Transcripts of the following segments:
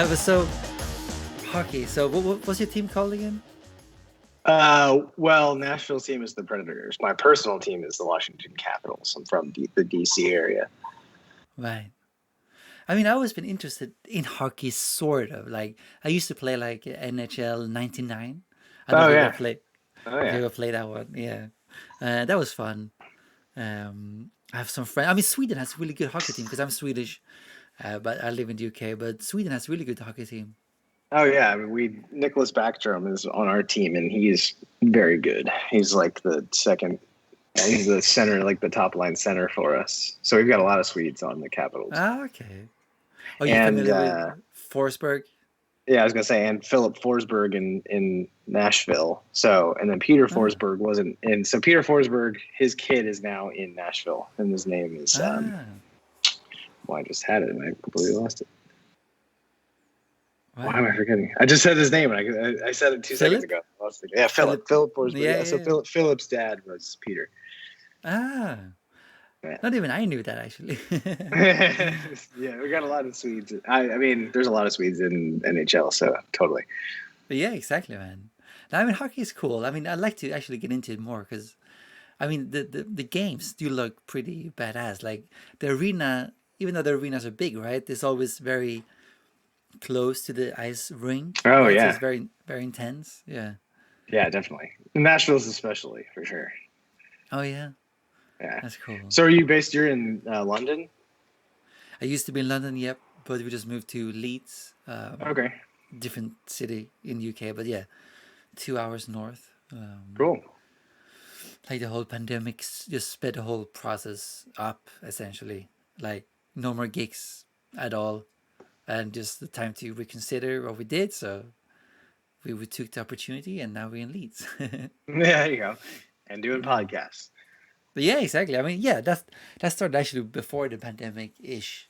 but so hockey. So what's your team called again? Well, Nashville's team is the Predators. My personal team is the Washington Capitals. I'm from the DC area. Right. I mean, I've always been interested in hockey, sort of. Like, I used to play like NHL '99. I don't know Oh if you ever yeah. played. Oh If you yeah. ever played that one, yeah, that was fun. I have some friends. I mean, Sweden has a really good hockey team because I'm Swedish, but I live in the UK. But Sweden has a really good hockey team. Oh yeah. I mean, Niclas Backstrom is on our team, and he's very good. He's like the second. He's the center, like the top line center for us. So we've got a lot of Swedes on the Capitals. Ah, okay. Are you And familiar with Forsberg? yeah, I was gonna say, and Philip Forsberg in Nashville. So, and then Peter Ah, Forsberg wasn't in. So Peter Forsberg, his kid is now in Nashville, and his name is. ah, Well, I just had it and I completely lost it. Why am wow. I forgetting? I just said his name and I said it 2 seconds Philip? ago. I lost it. Yeah, Philip. Philip? Philip Forsberg. Yeah, Yeah. yeah, So yeah. Philip's dad was Peter. Ah, Yeah. not even I knew that actually. Yeah, we got a lot of Swedes. I mean, there's a lot of Swedes in NHL, so totally. But yeah, exactly, man. Now, I mean, hockey is cool. I mean, I'd like to actually get into it more because, I mean, the games do look pretty badass. Like the arena, even though the arenas are big, right? It's always very close to the ice rink, Oh right? So it's yeah, very, very intense. Yeah. yeah, definitely. Nashville's especially for sure. Oh, yeah. Yeah. That's cool. So are you based? You're in London? I used to be in London, yep, but we just moved to Leeds, Okay, different city in the UK, but yeah, 2 hours north. cool. Like the whole pandemic just sped the whole process up, essentially. Like no more gigs at all, and just the time to reconsider what we did. So we took the opportunity, and now we're in Leeds. Yeah, there you go. And doing Yeah. podcasts. But yeah, exactly. I mean, yeah, that started actually before the pandemic ish.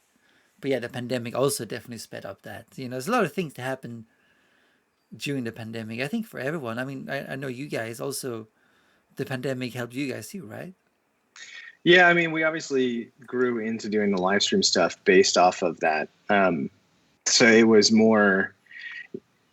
But yeah, the pandemic also definitely sped up that. There's a lot of things that happened during the pandemic. I think for everyone. I mean, I know you guys also. The pandemic helped you guys too, right? Yeah, I mean, we obviously grew into doing the live stream stuff based off of that. So it was more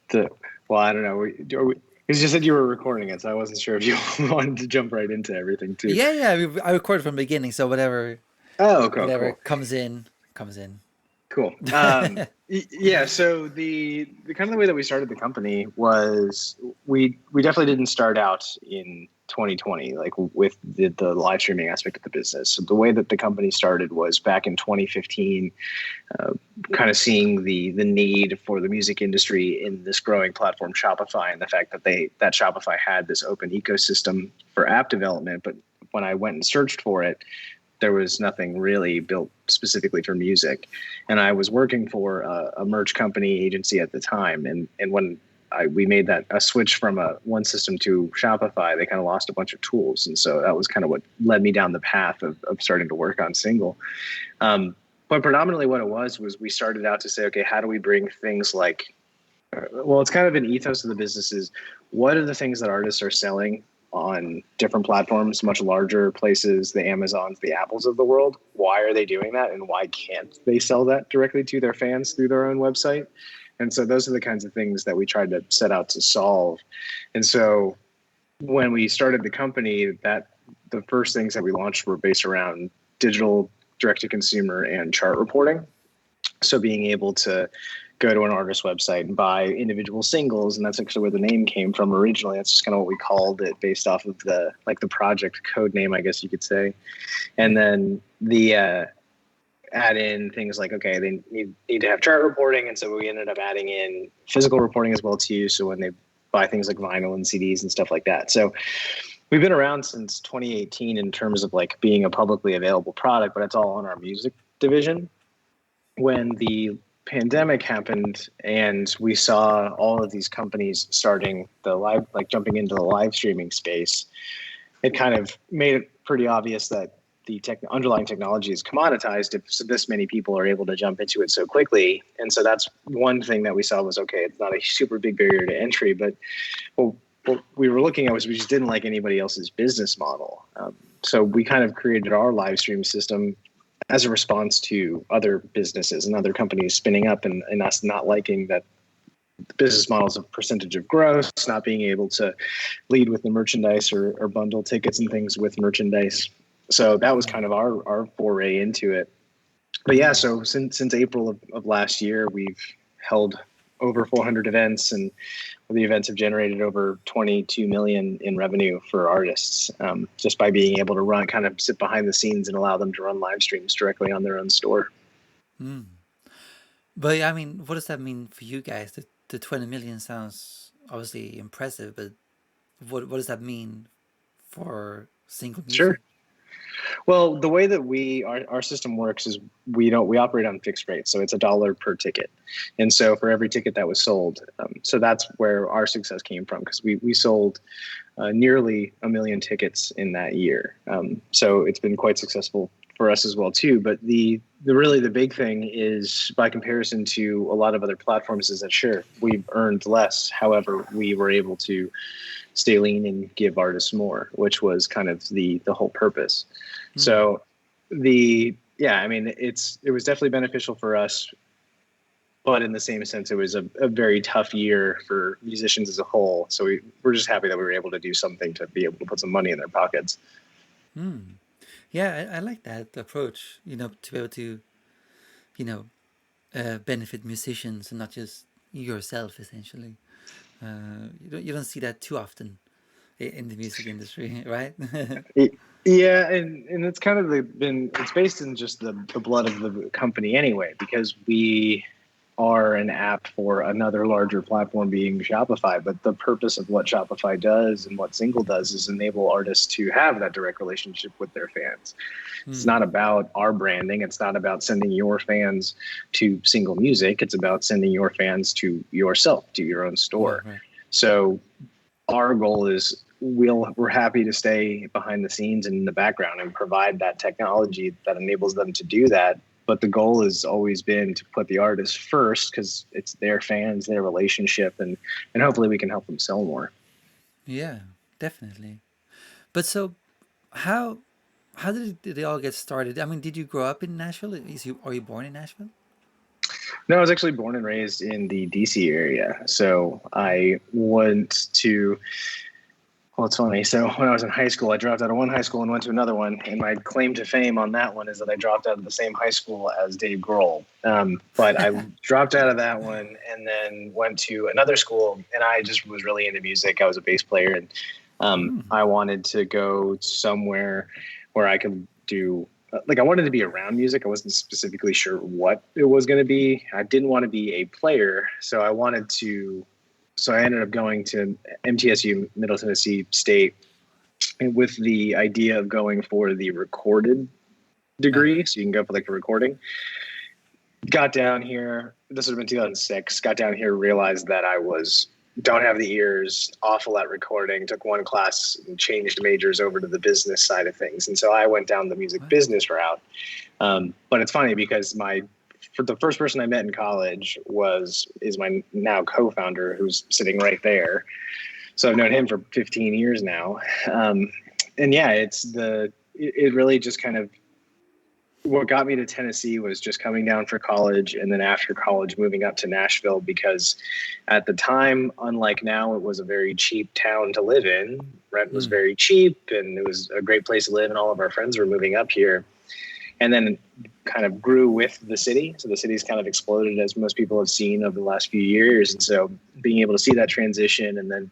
the, well, I don't know. You just said you were recording it, so I wasn't sure if you wanted to jump right into everything too. Yeah, yeah. I recorded from the beginning, so whatever Oh, cool, whatever cool. comes in comes in. Cool. Yeah. So the kind of the way that we started the company was we definitely didn't start out in 2020 like with the live streaming aspect of the business. So the way that the company started was back in 2015, kind of seeing the need for the music industry in this growing platform Shopify, and the fact that that Shopify had this open ecosystem for app development. But when I went and searched for it, there was nothing really built specifically for music. And I was working for a merch company agency at the time. And when we made a switch from one system to Shopify, they kind of lost a bunch of tools. And so that was kind of what led me down the path of starting to work on Single. But predominantly what it was we started out to say, okay, how do we bring things like, well, it's kind of an ethos of the business is what are the things that artists are selling on different platforms, much larger places, the Amazons, the Apples of the world. Why are they doing that? And why can't they sell that directly to their fans through their own website? And so those are the kinds of things that we tried to set out to solve. And so when we started the company, that the first things that we launched were based around digital direct-to-consumer and chart reporting. So being able to go to an artist website and buy individual singles, and that's actually where the name came from originally. That's just kind of what we called it based off of the project code name, I guess you could say. And then the add in things like, okay, they need to have chart reporting, and so we ended up adding in physical reporting as well too. So when they buy things like vinyl and CDs and stuff like that. So we've been around since 2018 in terms of like being a publicly available product, but it's all on our music division. When the pandemic happened and we saw all of these companies starting jumping into the live streaming space, it kind of made it pretty obvious that the underlying technology is commoditized if this many people are able to jump into it so quickly. And so that's one thing that we saw was, okay, it's not a super big barrier to entry, but what we were looking at was we just didn't like anybody else's business model. So we kind of created our live stream system as a response to other businesses and other companies spinning up, and us not liking that the business models of percentage of gross, not being able to lead with the merchandise or bundle tickets and things with merchandise. So that was kind of our foray into it. But yeah, so since April of last year, we've held over 400 events, and the events have generated over 22 million in revenue for artists, just by being able to kind of sit behind the scenes and allow them to run live streams directly on their own store. But I mean, what does that mean for you guys? The 20 million sounds obviously impressive, but what does that mean for single Sure. music? Well, the way that our system works is we operate on fixed rates, so it's $1 per ticket, and so for every ticket that was sold, so that's where our success came from, because we sold nearly 1 million tickets in that year. So it's been quite successful for us as well too. But the really the big thing is, by comparison to a lot of other platforms, is that sure, we've earned less. However, we were able to stay lean and give artists more, which was kind of the whole purpose. So I mean, it was definitely beneficial for us, but in the same sense, it was a very tough year for musicians as a whole. So we're just happy that we were able to do something to be able to put some money in their pockets. Yeah, I like that approach. To be able to, benefit musicians and not just yourself, essentially. You don't see that too often in the music industry, right? Yeah, and it's kind of it's based in just the blood of the company anyway, because we are an app for another larger platform, being Shopify. But the purpose of what Shopify does and what Single does is enable artists to have that direct relationship with their fans. It's not about our branding. It's not about sending your fans to Single Music. It's about sending your fans to yourself, to your own store. Right. So our goal is we're happy to stay behind the scenes and in the background and provide that technology that enables them to do that. But the goal has always been to put the artist first, because it's their fans, their relationship, and hopefully we can help them sell more. Yeah, definitely. But so, how did it all get started? I mean, did you grow up in Nashville? Are you born in Nashville? No, I was actually born and raised in the DC area. So I went to, well, it's funny. So when I was in high school, I dropped out of one high school and went to another one. And my claim to fame on that one is that I dropped out of the same high school as Dave Grohl. But I dropped out of that one and then went to another school. And I just was really into music. I was a bass player, and I wanted to go somewhere where I could do, like, I wanted to be around music. I wasn't specifically sure what it was going to be. I didn't want to be a player. So I ended up going to MTSU, Middle Tennessee State, with the idea of going for the recorded degree. So you can go for like a recording. Got down here. This would have been 2006. Got down here, realized that don't have the ears, awful at recording. Took one class and changed majors over to the business side of things. And so I went down the music business route. But it's funny because for the first person I met in college is my now co-founder, who's sitting right there. So I've known him for 15 years now. And yeah, it really just kind of, what got me to Tennessee was just coming down for college, and then after college moving up to Nashville, because at the time, unlike now, it was a very cheap town to live in. Rent was very cheap, and it was a great place to live, and all of our friends were moving up here. And then kind of grew with the city. So the city's kind of exploded, as most people have seen over the last few years. And so being able to see that transition and then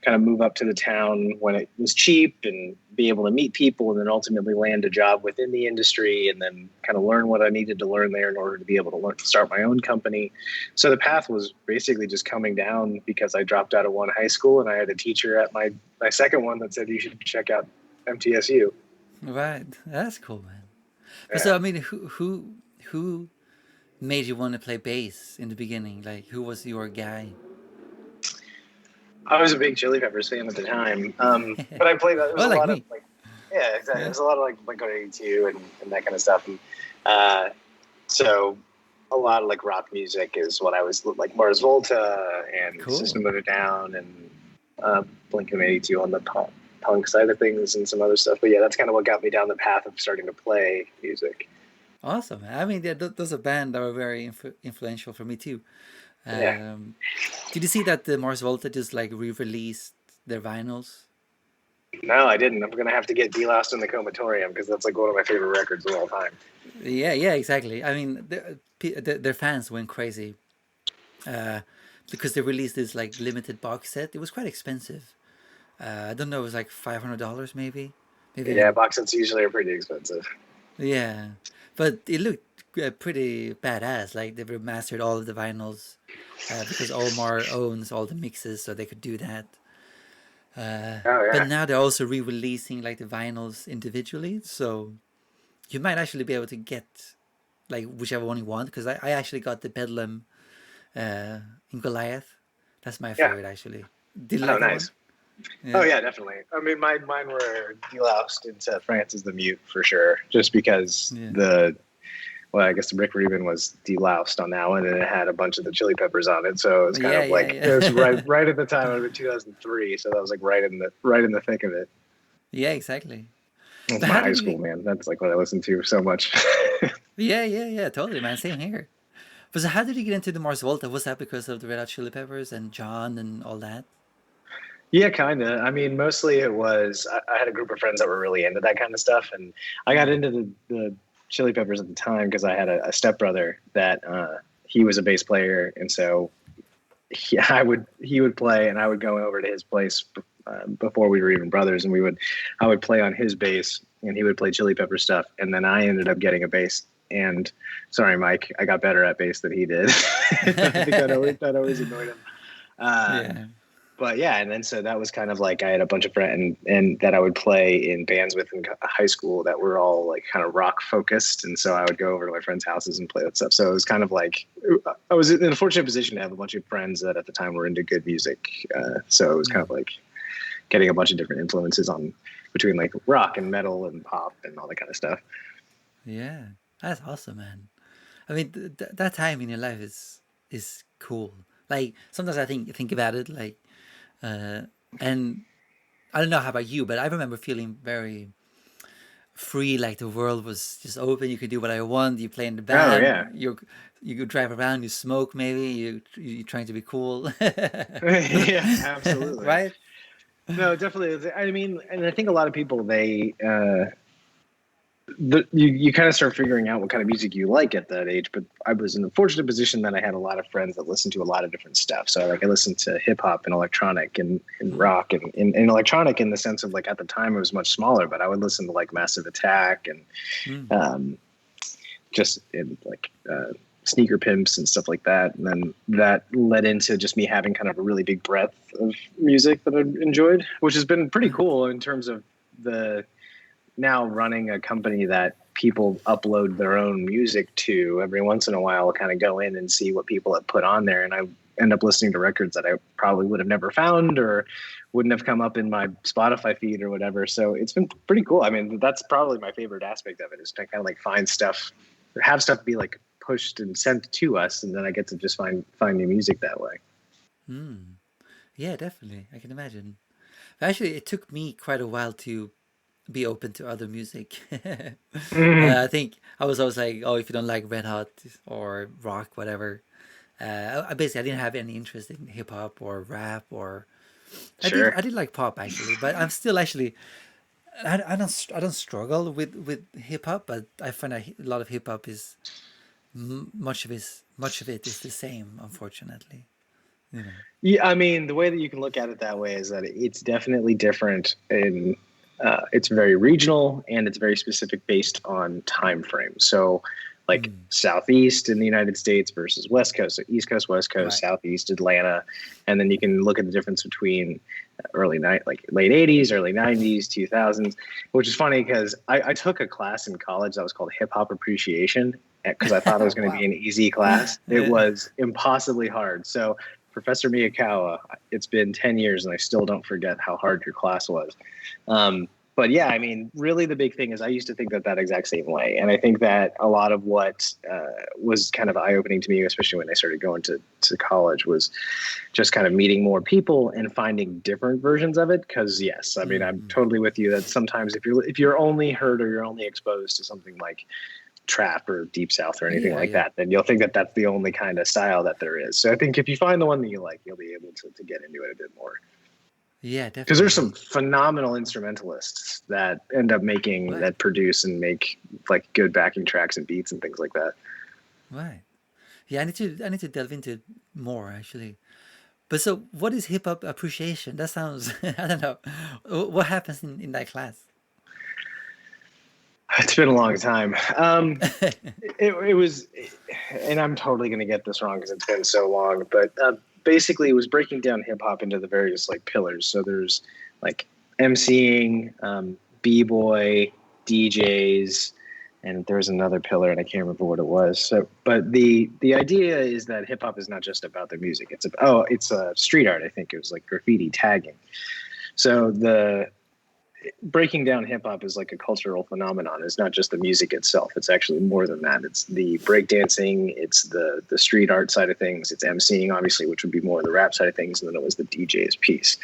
kind of move up to the town when it was cheap and be able to meet people and then ultimately land a job within the industry and then kind of learn what I needed to learn there in order to be able to start my own company. So the path was basically just coming down because I dropped out of one high school and I had a teacher at my second one that said, you should check out MTSU. Right. That's cool, man. But Yeah. so, I mean, who made you want to play bass in the beginning? Like, who was your guy? I was a big Chili Peppers fan at the time, but I played. It was Oh, a like lot of me. yeah, exactly. It Yeah. was a lot of like Blink-182 and that kind of stuff. And so a lot of like rock music is what I was like. Mars Volta and Cool. System of a Down and Blink-182 on the punk side of things and some other stuff. But yeah, that's kind of what got me down the path of starting to play music. Awesome. I mean, those are bands that were very influential for me too. Yeah. Um, did you see that the Mars Volta just like re-released their vinyls? No, I didn't. I'm gonna have to get Deloused in the Comatorium because that's like one of my favorite records of all time. Yeah, yeah, exactly. I mean, their fans went crazy uh, because they released this like limited box set. It was quite expensive. I don't know, it was like $500 maybe, maybe Yeah, even. box sets usually are pretty expensive. Yeah, but it looked pretty badass. Like they remastered all of the vinyls because Omar owns all the mixes, so they could do that. Oh But yeah. now they're also re-releasing like the vinyls individually, so you might actually be able to get like whichever one you want. Because I actually got the Bedlam uh, in Goliath. That's my Yeah. favorite actually. Did you Oh, like that one? nice. Oh Yeah. yeah, definitely. I mean, mine were Deloused and Set Francis the Mute for sure, just because Yeah. well, I guess Rick Rubin was deloused on that one, and it had a bunch of the Chili Peppers on it. So it was kind Yeah, of yeah, like it was yeah. right at the time. It was 2003, so that was like right in the thick of it. Yeah, exactly. That's But my how high did you? school, man. That's like what I listened to so much. Yeah, yeah, yeah. Totally, man. Same here. But so how did you get into the Mars Volta? Was that because of the Red Hot Chili Peppers and John and all that? Yeah, kind of. I mean, mostly it was I had a group of friends that were really into that kind of stuff, and I got Mm. into the Chili Peppers at the time because I had a stepbrother that he was a bass player, and so he would play, and I would go over to his place before we were even brothers, and I would play on his bass, and he would play Chili Pepper stuff, and then I ended up getting a bass. And sorry, Mike, I got better at bass than he did. I think that always annoyed him. Uh, Yeah. but yeah, and then so that was kind of like I had a bunch of friends and that I would play in bands with in high school that were all like kind of rock focused, and so I would go over to my friends' houses and play that stuff. So it was kind of like I was in a fortunate position to have a bunch of friends that at the time were into good music. So it was kind of Mm. like getting a bunch of different influences on between like rock and metal and pop and all that kind of stuff. Yeah. That's awesome, man. I mean, that time in your life is cool. Like sometimes I think about it, like, uh, and I don't know how about you, but I remember feeling very free. Like the world was just open. You could do what I want. You play in the Oh yeah, band. You could drive around. You smoke. Maybe you're trying to be cool, yeah, absolutely. right? No, definitely. I mean, and I think a lot of people you kind of start figuring out what kind of music you like at that age. But I was in the fortunate position that I had a lot of friends that listened to a lot of different stuff. So like I listened to hip hop and electronic and Mm, rock and electronic in the sense of like at the time it was much smaller, but I would listen to like Massive Attack and mm, um, just in like sneaker pimps and stuff like that. And then that led into just me having kind of a really big breadth of music that I enjoyed, which has been pretty mm, cool in terms of the now running a company that people upload their own music to every once in a while. I'll kind of go in and see what people have put on there, and I end up listening to records that I probably would have never found or wouldn't have come up in my Spotify feed or whatever. So it's been pretty cool. I mean, that's probably my favorite aspect of it, is to kind of like find stuff, have stuff be like pushed and sent to us, and then I get to just find new music that way. mm. Yeah, definitely. I can imagine. Actually, it took me quite a while to be open to other music. Mm, I think I was always like, oh, if you don't like Red Hot or rock, whatever. Basically I didn't have any interest in hip hop or rap or sure. I did like pop actually, but I'm still actually I don't struggle with hip hop, but I find a lot of hip hop is much of it is the same, unfortunately. You know. Yeah, I mean, the way that you can look at it that way is that it's definitely different in it's very regional and it's very specific based on time frame. So like Mm, southeast in the United States versus west coast, so east coast, west coast, right. southeast, Atlanta, and then you can look at the difference between early night like late 80s, early 90s, 2000s, which is funny because I took a class in college that was called hip hop appreciation because I thought it was going to be Wow. an easy class. It was impossibly hard. So Professor Miyakawa, it's been 10 years and I still don't forget how hard your class was. But yeah, I mean, really the big thing is I used to think that exact same way. And I think that a lot of what was kind of eye opening to me, especially when I started going to college, was just kind of meeting more people and finding different versions of it. Cause yes, I mean, I'm Mm-hmm. totally with you that sometimes if you're only heard or you're only exposed to something like trap or deep south or anything Yeah, like yeah. that, then you'll think that that's the only kind of style that there is. So I think if you find the one that you like, you'll be able to get into it a bit more. Yeah, Because there's some definitely. phenomenal instrumentalists that end up making Right, that produce and make like good backing tracks and beats and things like that. right. Yeah, I need to delve into it more actually. But so, what is hip hop appreciation? That sounds I don't know. What happens in that class? It's been a long time. It was, and I'm totally going to get this wrong because it's been so long, but basically it was breaking down hip hop into the various like pillars. So there's like MCing, B-boy, DJs, and there was another pillar and I can't remember what it was. So, but the idea is that hip hop is not just about the music. It's street art. I think it was like graffiti tagging. So the breaking down hip hop is like a cultural phenomenon. It's not just the music itself. It's actually more than that. It's the breakdancing, it's the street art side of things, it's MCing, obviously, which would be more the rap side of things, and then it was the DJ's piece.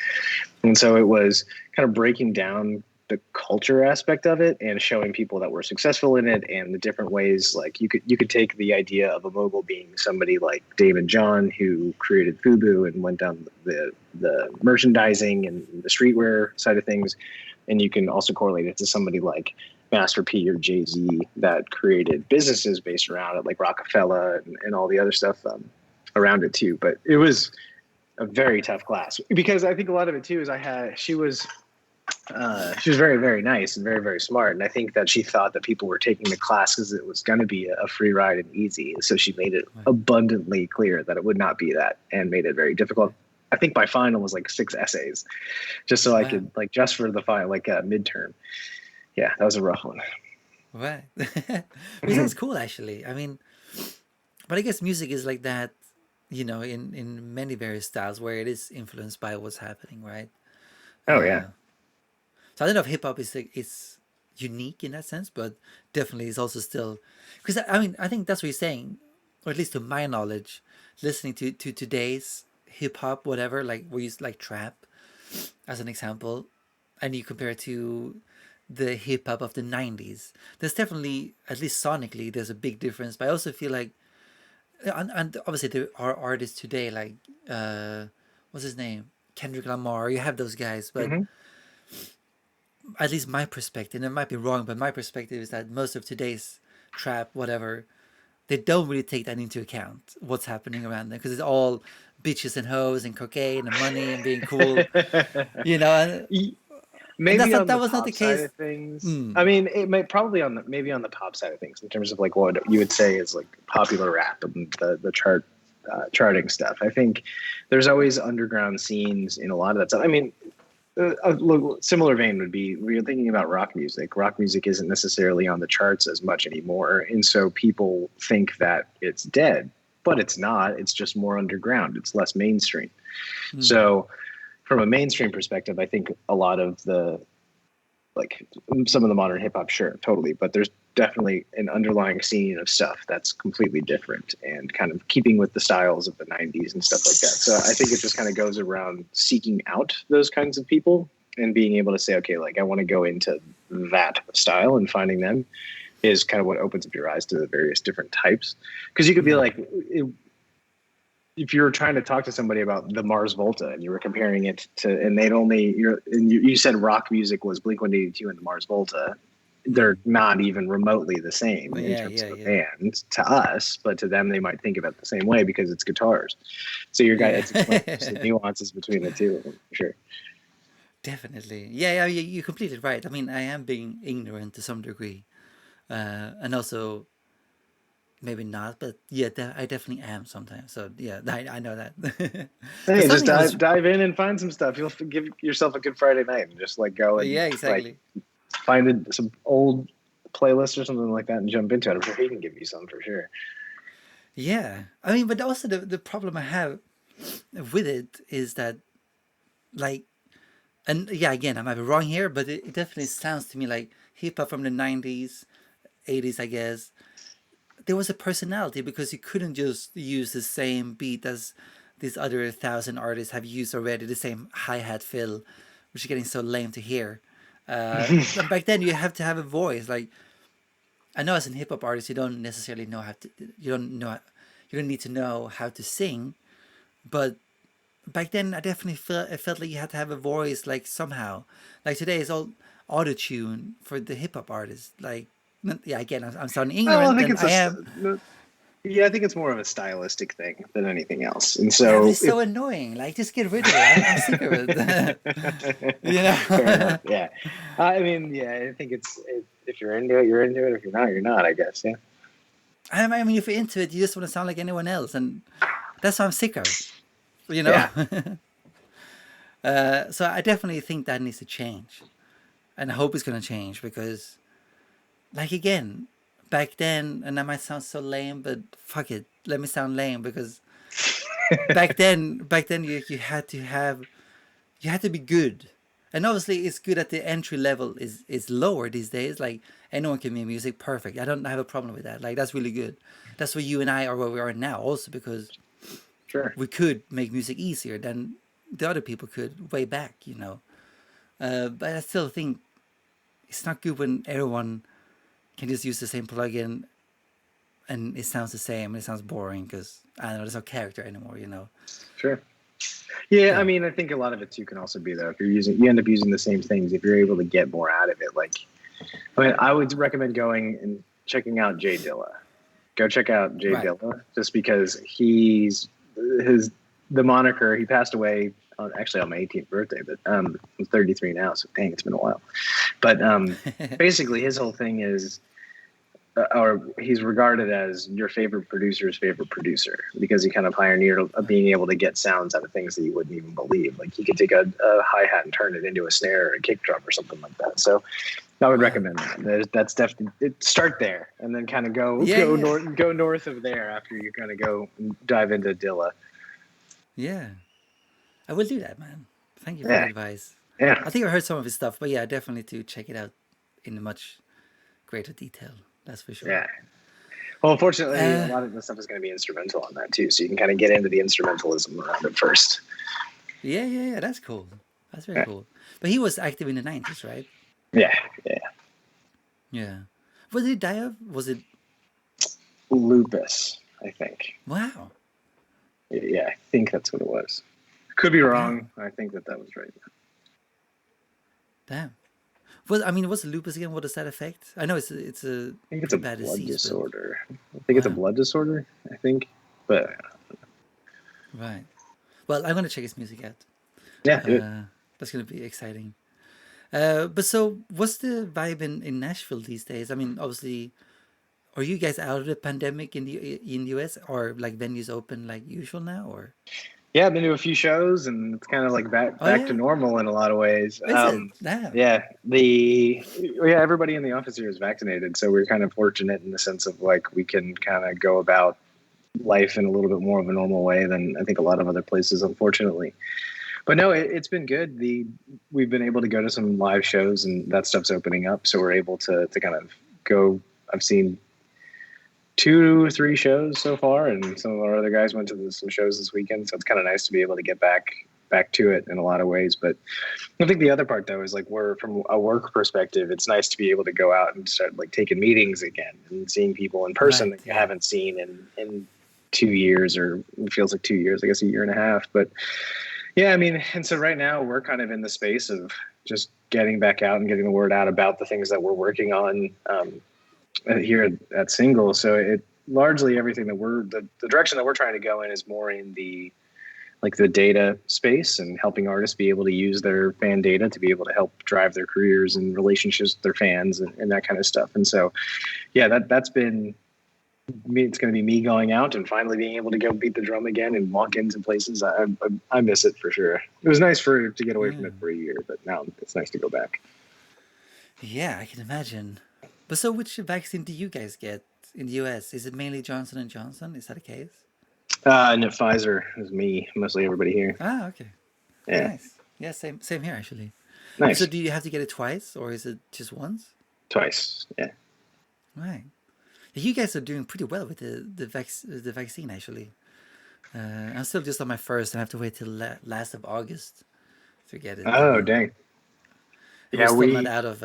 And so it was kind of breaking down the culture aspect of it and showing people that were successful in it and the different ways. Like you could take the idea of a mogul being somebody like David John, who created Fubu and went down the merchandising and the streetwear side of things, and you can also correlate it to somebody like Master P or Jay-Z that created businesses based around it, like Rockefeller and all the other stuff around it too. But it was a very tough class because I think a lot of it too is she was very, very nice and very, very smart. And I think that she thought that people were taking the class because it was going to be a free ride and easy. So she made it Right. abundantly clear that it would not be that and made it very difficult. I think my final was like 6 essays just so I Wow. could like just for the final, like a midterm. Yeah, that was a rough one. Right. Which sounds cool actually. I mean, but I guess music is like that, in many various styles where it is influenced by what's happening, right? Oh yeah. So I don't know if hip hop is like, is unique in that sense, but definitely is also still because I mean I think that's what you're saying, or at least to my knowledge, listening to today's hip hop, whatever, like we use like trap as an example, and you compare it to the hip hop of the '90s. There's definitely, at least sonically, there's a big difference. But I also feel like, and obviously there are artists today like what's his name, Kendrick Lamar. You have those guys, but Hmm. at least my perspective, and it might be wrong, but my perspective is that most of today's trap, whatever, they don't really take that into account, what's happening around them, because it's all bitches and hoes and cocaine and money and being cool, and Maybe on that the was not the pop side case. of things. I Mm, mean, it might probably on the maybe on the pop side of things in terms of like what you would say is like popular rap and the charting stuff. I think there's always underground scenes in a lot of that stuff. I mean, a similar vein would be when you're thinking about rock music. Rock music isn't necessarily on the charts as much anymore, and so people think that it's dead, but it's not. It's just more underground. It's less mainstream. mm, So from a mainstream perspective, I think a lot of the like some of the modern hip hop, sure, totally, but there's definitely an underlying scene of stuff that's completely different and kind of keeping with the styles of the 90s and stuff like that. So I think it just kind of goes around seeking out those kinds of people and being able to say, okay, like I want to go into that style, and finding them is kind of what opens up your eyes to the various different types. Because you could be mm. like, if you were trying to talk to somebody about the Mars Volta and you were comparing it to, and you said rock music was Blink-182 and the Mars Volta, they're Mm. not even remotely the same Well, in yeah, terms yeah, of a yeah, band to us, but to them they might think of it the same way because it's guitars. So it's explaining just the yeah. nuances between the two of them, for sure. Definitely, yeah, yeah. You're completely right. I mean, I am being ignorant to some degree, and also maybe not, but yeah, I definitely am sometimes. So yeah, I know that. But Hey, just something I was, dive in and find some stuff. You'll give yourself a good Friday night and just like go and yeah, like exactly. find some old playlist or something like that and jump into it. I'm sure he can give you some for sure. Yeah, I mean, but also the problem I have with it is that, like, and yeah, again, I might be wrong here, but it definitely sounds to me like hip hop from the '90s, '80s, I guess. There was a personality because you couldn't just use the same beat as these other 1,000 artists have used already, the same hi-hat fill, which is getting so lame to hear. And back then you have to have a voice, like, I know as an hip hop artist, you don't necessarily know how to. You don't need to know how to sing, but back then I definitely felt like you had to have a voice like somehow. Like today is all auto tune for the hip hop artists. Like yeah, again I'm sounding Well, I ignorant think and it's I am. yeah, I think it's more of a stylistic thing than anything else. And Yeah, but so it's if so annoying. Like just get rid of it. I'm sick of it. you fair enough, know. yeah. I mean, yeah, I think if you're into it, you're into it. If you're not, you're not. I guess, yeah. I mean, if you're into it, you just want to sound like anyone else, and that's what I'm sick of. You know. Yeah, So I definitely think that needs to change, and I hope it's gonna change because, like again, back then, and that might sound so lame, but fuck it, let me sound lame because back then you had to be good, and obviously it's good at the entry level is lower these days. Like anyone can make music perfect. I don't have a problem with that. Like that's really good. That's where you and I are where we are now, also because sure. we could make music easier than the other people could way back. But I still think it's not good when everyone can just use the same plugin and it sounds the same and it sounds boring because I don't know, there's no character anymore. Sure. Yeah, I Yeah. mean, I think a lot of it too can also be though if you end up using the same things if you're able to get more out of it. Like, I mean, I would recommend going and checking out Jay Dilla. Go check out Jay Right. Dilla just because the moniker he passed away actually on my 18th birthday, but I'm 33 now, so dang, it's been a while. But basically, his whole thing is or he's regarded as your favorite producer's favorite producer because he kind of pioneered being able to get sounds out of things that you wouldn't even believe. Like he could take a hi-hat and turn it into a snare or a kick drum or something like that. So I would Wow. recommend that. That's definitely start there and then kind of Yeah, yeah. go north of there after you kind of go dive into Dilla. Yeah. I will do that, man. Thank you for the Yeah, advice. yeah, I think I heard some of his stuff, but yeah, definitely to check it out in much greater detail. That's for sure. yeah. Well, unfortunately, a Uh, lot of the stuff is going to be instrumental on that too, so you can kind of get into the instrumentalism around it first. yeah, yeah, yeah. That's cool. That's very Yeah, cool. But he was active in the 90s, right? yeah, yeah. Yeah. What did he die of? Was it? Lupus, I think. Wow. Yeah, I think that's what it was. Could be wrong. Damn. I think that was right. Damn. Well, I mean, what's lupus again? What does that affect? I know it's a I think it's a pretty bad blood disease, but disorder. I think it's a wow. blood disorder. I think, but Right. Well, I'm gonna check his music out. yeah, do it. Uh, that's gonna be exciting. But so, what's the vibe in Nashville these days? I mean, obviously, are you guys out of the pandemic in the US, or like venues open like usual now, or? Yeah, I've been to a few shows, and it's kind of like back Oh back to yeah, normal in a lot of ways. is it? Damn. Yeah, everybody in the office here is vaccinated, so we're kind of fortunate in the sense of like we can kind of go about life in a little bit more of a normal way than I think a lot of other places, unfortunately. But no, it's been good. We've been able to go to some live shows, and that stuff's opening up, so we're able to kind of go. I've seen 2 or 3 shows so far, and some of our other guys went to some shows this weekend. So it's kind of nice to be able to get back to it in a lot of ways. But I think the other part though is like we're from a work perspective, it's nice to be able to go out and start like taking meetings again and seeing people in person Right. that you Yeah. haven't seen in 2 years, or it feels like 2 years, I guess a year and a half. But yeah, I mean, and so right now we're kind of in the space of just getting back out and getting the word out about the things that we're working on. Here at Single. So it largely everything that the direction that we're trying to go in is more in the like the data space and helping artists be able to use their fan data to be able to help drive their careers and relationships with their fans and that kind of stuff. And so, yeah, that's been me. It's going to be me going out and finally being able to go beat the drum again and walk into places. I miss it for sure. It was nice to get away from it for a year, but now it's nice to go back. Yeah, I can imagine. But so, which vaccine do you guys get in the US? Is it mainly Johnson and Johnson? Is that the case? And at Pfizer is me, mostly everybody here. Ah, okay. Yeah, Nice. Yeah, same here actually. But so, nice. do you have to get it twice, or is it just once? Twice. Yeah. Right. You guys are doing pretty well with the vaccine actually. I'm still just on my first, and I have to wait till last of August to get it. Oh, dang. And we're Yeah, still not out of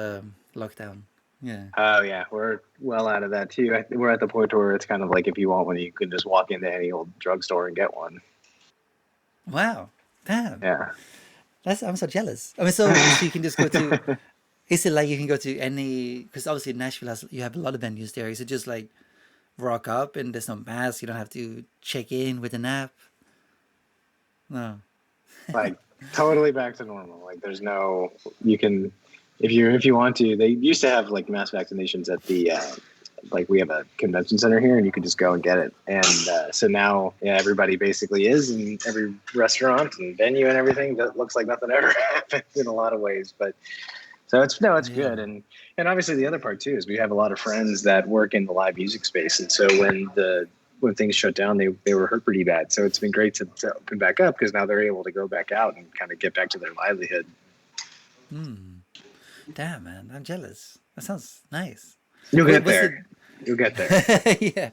lockdown. Yeah. Oh yeah, we're well out of that too. We're at the point where it's kind of like if you want one, you can just walk into any old drugstore and get one. Wow. Damn. Yeah. I'm so jealous. I mean, so you can just go to. Is it like you can go to any? Because obviously Nashville has you have a lot of venues there. Is it just like rock up and there's no mask? You don't have to check in with an app. No. Like totally back to normal. Like there's no you can if you want to. They used to have like mass vaccinations at the like we have a convention center here, and you could just go and get it. And so now, yeah, everybody basically is in every restaurant and venue and everything. That looks like nothing ever happened in a lot of ways, but. So it's Yeah. good, and obviously the other part too is we have a lot of friends that work in the live music space, and so when things shut down, they were hurt pretty bad. So it's been great to open back up because now they're able to go back out and kind of get back to their livelihood. Damn, man, I'm jealous. That sounds nice. You'll Wait, get was there. You'll get there. it? Yeah.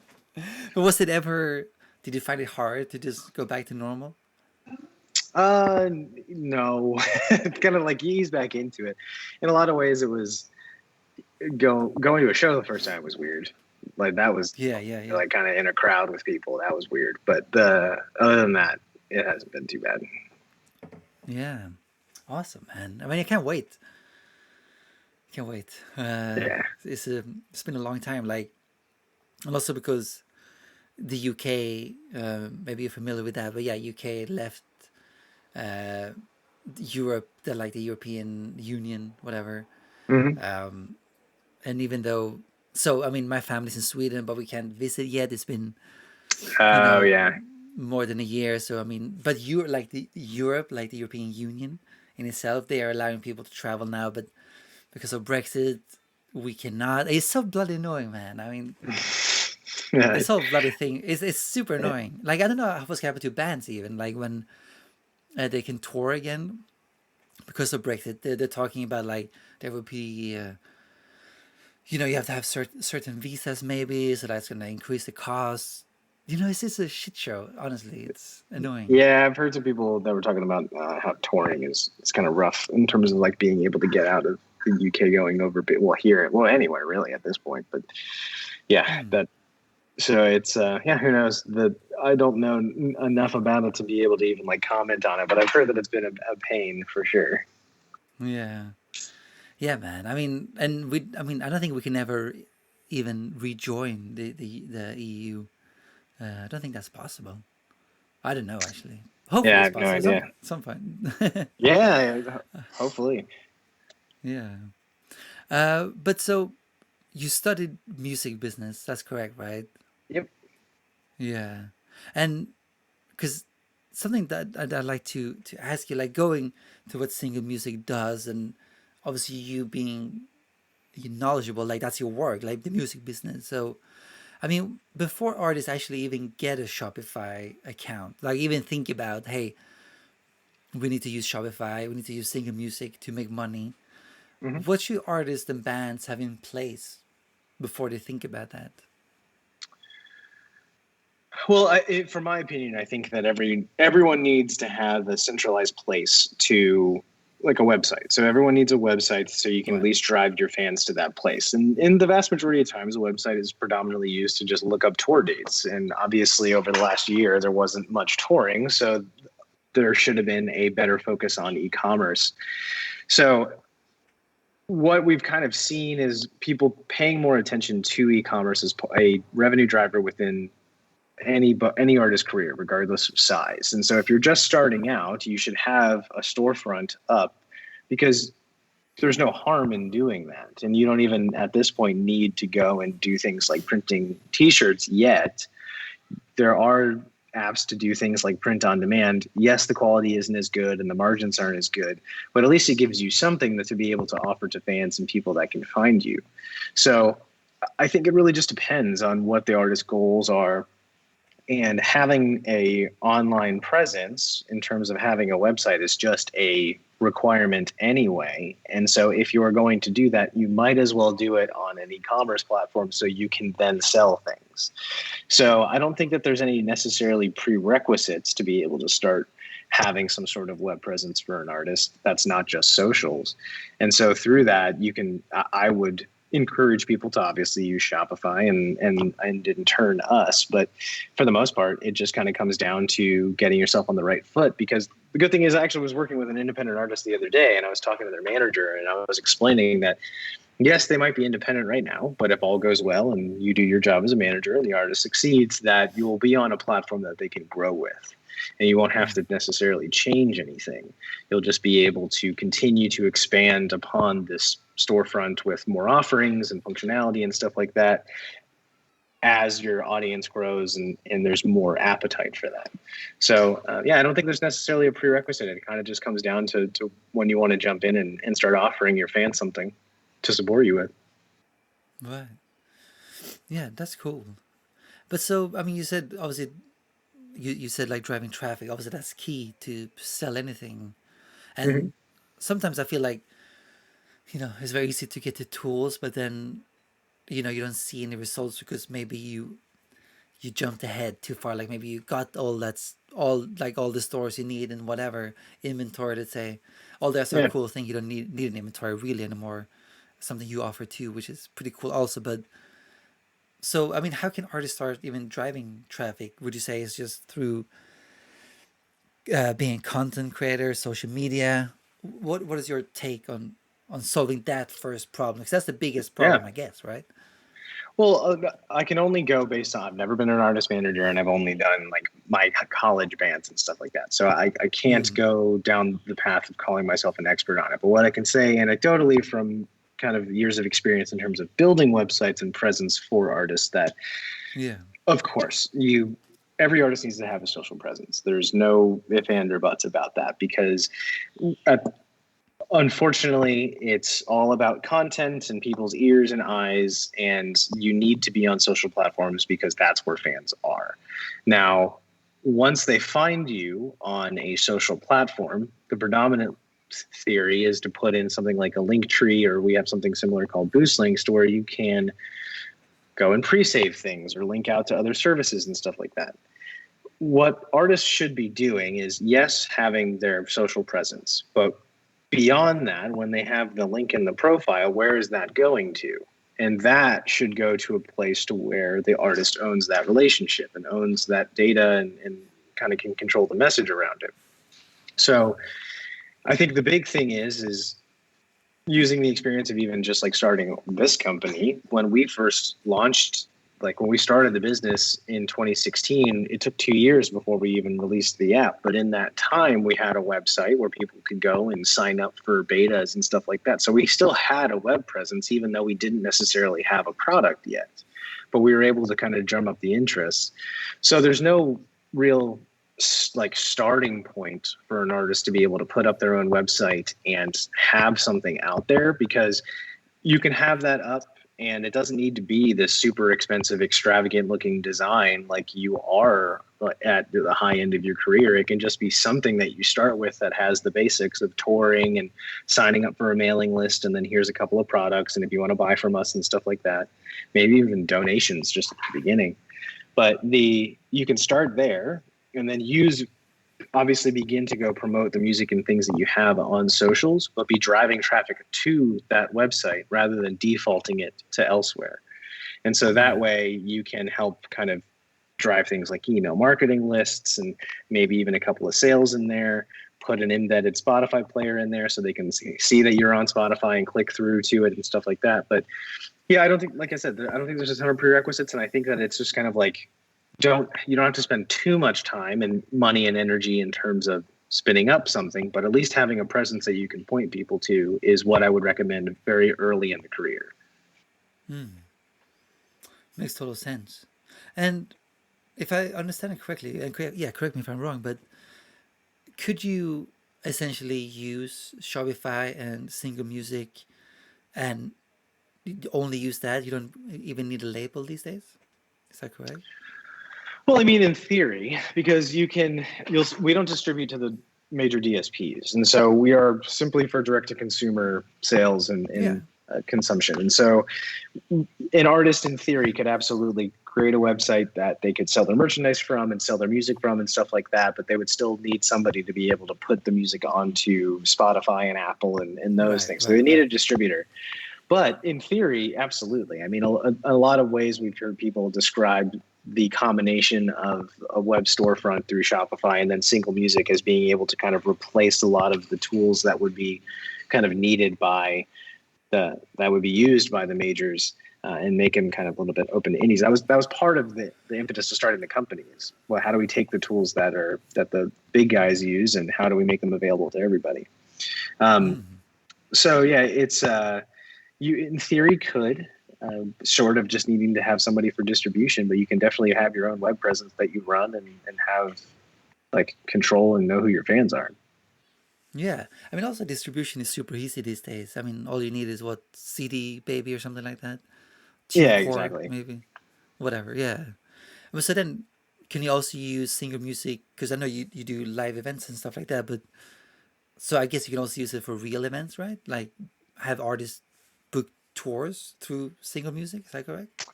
But was it ever? Did you find it hard to just go back to normal? No, it's kind of like you ease back into it. In a lot of ways, it was going to a show the first time was weird. Like that was Yeah, yeah, yeah. like kind of in a crowd with people. That was weird. But other than that, it hasn't been too bad. Yeah. Awesome, man. I mean, I can't wait. Can't wait. Yeah. It's been a long time. Like, and also because the UK, maybe you're familiar with that, but yeah, UK left uh, Europe, the European Union, whatever. Mm-hmm. And even though, so I mean, my family's in Sweden, but we can't visit yet. It's been, you Oh know, yeah. more than a year. So I mean, but you like the Europe, like the European Union in itself, they are allowing people to travel now, but because of Brexit, we cannot. It's so bloody annoying, man. I mean, Yeah. this whole bloody thing is super annoying. Like I don't know what's happened to bands even like when they can tour again because of Brexit. They're talking about like there will be. You have to have certain visas maybe, so that's gonna increase the cost. It's just a shit show. Honestly, it's annoying. Yeah, I've heard some people that were talking about how touring is kind of rough in terms of like being able to get out of the UK going over, anywhere really at this point. But yeah, that so it's yeah, who knows? I don't know enough about it to be able to even like comment on it, but I've heard that it's been a pain for sure. Yeah, yeah, man. I mean, and I don't think we can ever even rejoin the EU. I don't think that's possible. I don't know actually. Yeah, Hopefully, I it's have no possible. idea. Some point. Yeah, hopefully. Yeah. But so you studied music business. That's correct, right? Yep. Yeah, and because something that I'd like to ask you, like going to what single music does, and obviously you being knowledgeable, like that's your work, like the music business. So, I mean, before artists actually even get a Shopify account, like even think about, hey, we need to use Shopify, we need to use single music to make money. Hmm. What should artists and bands have in place before they think about that? Well, from my opinion, I think that everyone needs to have a centralized place to like a website. So everyone needs a website so you can at Right. least drive your fans to that place. And in the vast majority of times, a website is predominantly used to just look up tour dates. And obviously, over the last year, there wasn't much touring, so there should have been a better focus on e-commerce. So what we've kind of seen is people paying more attention to e-commerce as a revenue driver within any artist's career, regardless of size. And so if you're just starting out, you should have a storefront up because there's no harm in doing that. And you don't even at this point need to go and do things like printing t-shirts yet. There are apps to do things like print on demand. Yes, the quality isn't as good and the margins aren't as good, but at least it gives you something to be able to offer to fans and people that can find you. So I think it really just depends on what the artist's goals are. And having a online presence in terms of having a website is just a requirement anyway. And so if you are going to do that, you might as well do it on an e-commerce platform so you can then sell things. So I don't think that there's any necessarily prerequisites to be able to start having some sort of web presence for an artist that's not just socials. And so through that, I would encourage people to obviously use Shopify and in turn us. But for the most part, it just kind of comes down to getting yourself on the right foot, because the good thing is I actually was working with an independent artist the other day, and I was talking to their manager, and I was explaining that yes, they might be independent right now, but if all goes well and you do your job as a manager and the artist succeeds, that you will be on a platform that they can grow with. And you won't have to necessarily change anything. You'll just be able to continue to expand upon this storefront with more offerings and functionality and stuff like that as your audience grows and there's more appetite for that. So, I don't think there's necessarily a prerequisite. It kind of just comes down to when you want to jump in and start offering your fans something to support you with. Right. Yeah, that's cool. But so, I mean, you said obviously, you said like driving traffic. Obviously, that's key to sell anything. Mm-hmm. And sometimes I feel like, it's very easy to get the tools, but then, you don't see any results because maybe you jumped ahead too far. Like maybe you got all the stores you need and whatever inventory. Let's say, all that's a Yeah. cool thing. You don't need an inventory really anymore. Something you offer too, which is pretty cool also. But so, I mean, how can artists start even driving traffic? Would you say it's just through being content creator, social media? What is your take on solving that first problem? Because that's the biggest Yeah. problem, I guess, right? Well, I can only go based on, I've never been an artist manager, and I've only done like my college bands and stuff like that. So I can't go down the path of calling myself an expert on it. But what I can say anecdotally from kind of years of experience in terms of building websites and presence for artists, that of course every artist needs to have a social presence. There's no if, and, or buts about that, because unfortunately, it's all about content and people's ears and eyes, and you need to be on social platforms because that's where fans are. Now, once they find you on a social platform, the predominant theory is to put in something like a link tree, or we have something similar called boost links, to where you can go and pre-save things or link out to other services and stuff like that. What artists should be doing is, yes, having their social presence, but beyond that, when they have the link in the profile, where is that going to? And that should go to a place to where the artist owns that relationship and owns that data and kind of can control the message around it. So I think the big thing is using the experience of even just like starting this company. When we first launched, like when we started the business in 2016, it took 2 years before we even released the app. But in that time, we had a website where people could go and sign up for betas and stuff like that. So we still had a web presence, even though we didn't necessarily have a product yet. But we were able to kind of drum up the interest. So there's no real like starting point for an artist to be able to put up their own website and have something out there, because you can have that up and it doesn't need to be this super expensive, extravagant looking design like you are at the high end of your career. It can just be something that you start with that has the basics of touring and signing up for a mailing list, and then here's a couple of products, and if you want to buy from us and stuff like that, maybe even donations just at the beginning. But you can start there and then obviously begin to go promote the music and things that you have on socials, but be driving traffic to that website rather than defaulting it to elsewhere. And so that way you can help kind of drive things like email marketing lists and maybe even a couple of sales in there, put an embedded Spotify player in there so they can see that you're on Spotify and click through to it and stuff like that. But yeah, I don't think, like I said, I don't think there's a ton of prerequisites. And I think that it's just kind of like, you don't have to spend too much time and money and energy in terms of spinning up something, but at least having a presence that you can point people to is what I would recommend very early in the career. Makes total sense. And if I understand it correctly, and correct me if I'm wrong, but could you essentially use Shopify and SingleMusic and only use that? You don't even need a label these days? Is that correct? Well, I mean, in theory, because we don't distribute to the major DSPs. And so we are simply for direct to consumer sales and consumption. And so an artist in theory could absolutely create a website that they could sell their merchandise from and sell their music from and stuff like that. But they would still need somebody to be able to put the music onto Spotify and Apple and those things. So they need a distributor. But in theory, absolutely. I mean, a lot of ways we've heard people describe the combination of a web storefront through Shopify and then SingleMusic as being able to kind of replace a lot of the tools that would be kind of needed by that would be used by the majors, and make them kind of a little bit open to indies. That was part of the impetus to starting the company is, well, how do we take the tools that the big guys use and how do we make them available to everybody? So yeah, it's you in theory could sort of just needing to have somebody for distribution, but you can definitely have your own web presence that you run and have like control and know who your fans are. Yeah, I mean, also distribution is super easy these days. I mean, all you need is what, CD Baby or something like that, Yeah, TuneCore exactly. maybe, whatever. Yeah. But so then, can you also use SingleMusic? Because I know you do live events and stuff like that. But so I guess you can also use it for real events, right? Like have artists book tours through SingleMusic. Is that correct?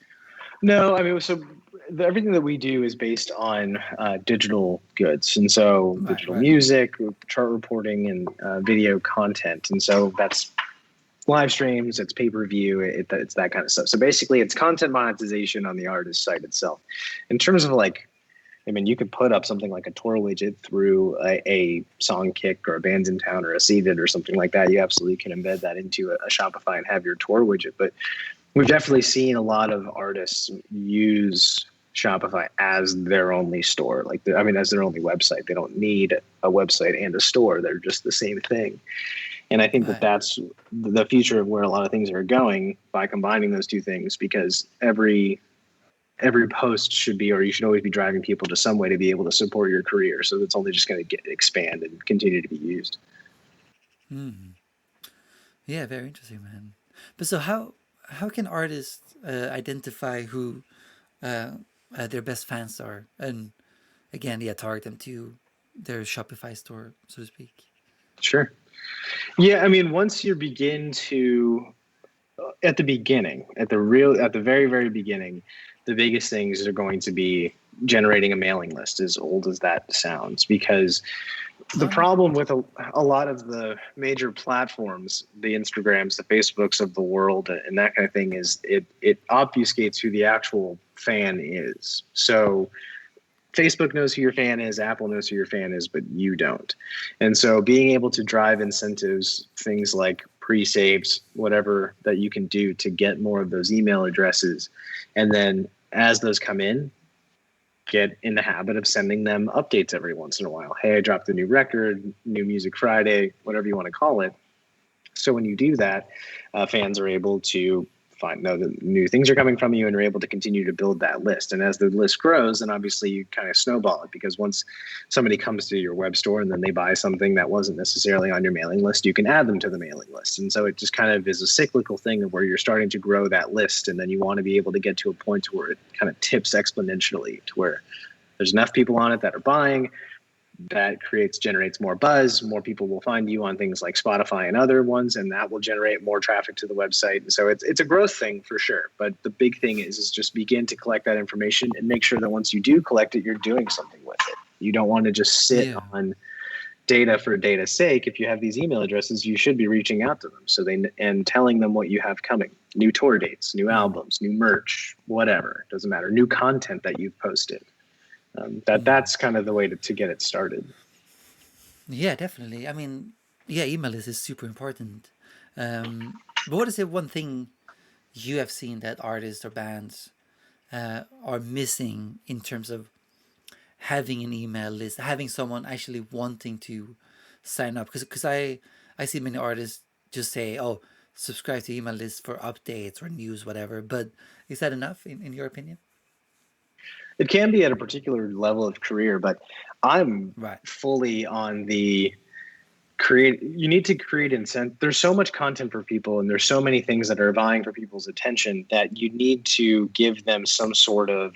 No, I mean, so everything that we do is based on digital goods, and so Right, digital right. music, chart reporting, and video content, and so that's live streams, it's pay-per-view, it's that kind of stuff. So basically, it's content monetization on the artist site itself. In terms of like, I mean, you could put up something like a tour widget through a Songkick or a Bands in Town or a Seeded or something like that. You absolutely can embed that into a Shopify and have your tour widget, but we've definitely seen a lot of artists use Shopify as their only store. Like, I mean, as their only website. They don't need a website and a store. They're just the same thing. And I think that Right. that's the future of where a lot of things are going by combining those two things, because every post should be, or you should always be driving people to some way to be able to support your career. So it's only just going to expand and continue to be used. Yeah, very interesting, man. But so how can artists identify who their best fans are, and again, yeah, target them to their Shopify store, so to speak? Sure. Yeah, I mean, once you begin to at the beginning, at the very, very beginning, the biggest things are going to be generating a mailing list, as old as that sounds, because the Oh no. problem with a lot of the major platforms, the Instagrams, the Facebooks of the world, and that kind of thing, is it obfuscates who the actual fan is. So Facebook knows who your fan is, Apple knows who your fan is, but you don't. And so being able to drive incentives, things like pre-saves, whatever that you can do to get more of those email addresses. And then as those come in, get in the habit of sending them updates every once in a while. Hey, I dropped a new record, new Music Friday, whatever you want to call it. So when you do that, fans are able to know that new things are coming from you and are able to continue to build that list. And as the list grows, then obviously you kind of snowball it, because once somebody comes to your web store and then they buy something that wasn't necessarily on your mailing list, you can add them to the mailing list. And so it just kind of is a cyclical thing of where you're starting to grow that list, and then you want to be able to get to a point where it kind of tips exponentially to where there's enough people on it that are buying. That generates more buzz. More people will find you on things like Spotify and other ones, and that will generate more traffic to the website. And so it's a growth thing for sure. But the big thing is just begin to collect that information and make sure that once you do collect it, you're doing something with it. You don't want to just sit Yeah. on data for data's sake. If you have these email addresses, you should be reaching out to them and telling them what you have coming: new tour dates, new albums, new merch, whatever. Doesn't matter. New content that you've posted. That's kind of the way to get it started. Yeah, definitely. I mean, yeah, email is super important. But what is the one thing you have seen that artists or bands are missing in terms of having an email list, having someone actually wanting to sign up? Because I see many artists just say, "Oh, subscribe to email list for updates or news, whatever." But is that enough in your opinion? It can be at a particular level of career, but I'm Right. fully on the create. You need to create incentive. There's so much content for people, and there's so many things that are vying for people's attention, that you need to give them some sort of,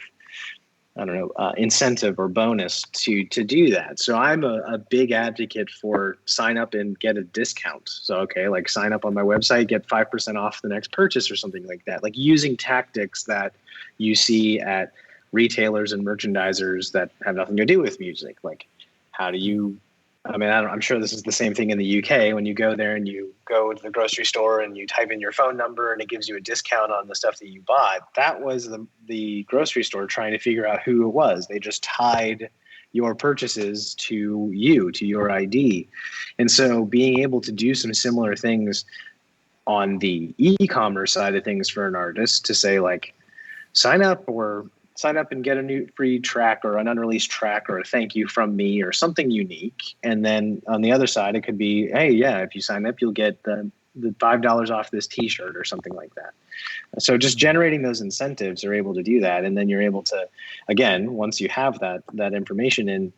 I don't know, incentive or bonus to do that. So I'm a big advocate for sign up and get a discount. So, okay, like sign up on my website, get 5% off the next purchase or something like that. Like using tactics that you see at retailers and merchandisers that have nothing to do with music. Like, how do you I mean, I'm sure this is the same thing in the UK when you go there and you go to the grocery store and you type in your phone number and it gives you a discount on the stuff that you bought. That was the grocery store trying to figure out who it was. They just tied your purchases to you, to your ID. And so being able to do some similar things on the e-commerce side of things for an artist to say like, sign up and get a new free track or an unreleased track or a thank you from me or something unique. And then on the other side, it could be, hey, yeah, if you sign up, you'll get the $5 off this t-shirt or something like that. So just generating those incentives are able to do that. And then you're able to, again, once you have that information in,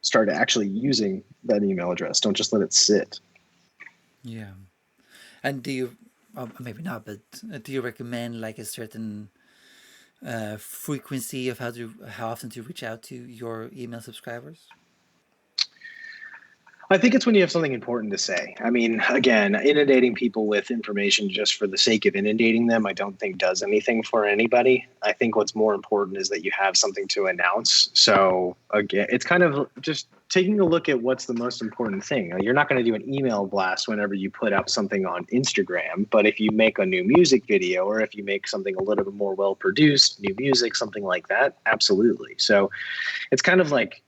start actually using that email address. Don't just let it sit. Yeah. And do you, maybe not, but do you recommend like a certain frequency of how often to reach out to your email subscribers? I think it's when you have something important to say. I mean, again, inundating people with information just for the sake of inundating them, I don't think does anything for anybody. I think what's more important is that you have something to announce. So again, it's kind of just taking a look at what's the most important thing. You're not going to do an email blast whenever you put out something on Instagram, but if you make a new music video or if you make something a little bit more well produced, new music, something like that, absolutely. So it's kind of like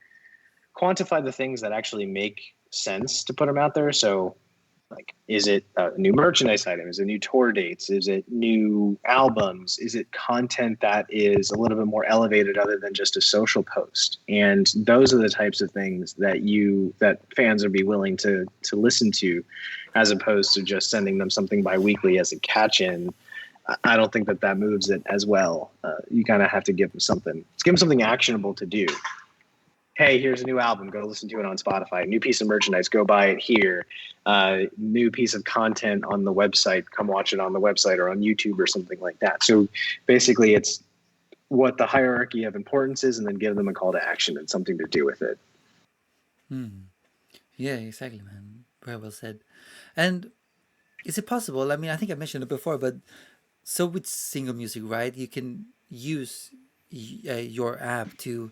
quantify the things that actually make sense to put them out there. So like, is it a new merchandise item? Is it new tour dates? Is it new albums? Is it content that is a little bit more elevated other than just a social post? And those are the types of things that fans would be willing to listen to, as opposed to just sending them something bi-weekly as a catch-in. I don't think that moves it as well. You kind of have to give them something. Give them something actionable to do. Hey, here's a new album. Go listen to it on Spotify. New piece of merchandise. Go buy it here. New piece of content on the website. Come watch it on the website or on YouTube or something like that. So basically, it's what the hierarchy of importance is, and then give them a call to action and something to do with it. Yeah, exactly, man. Very well said. And is it possible? I mean, I think I mentioned it before, but so with SingleMusic, right? You can use your app to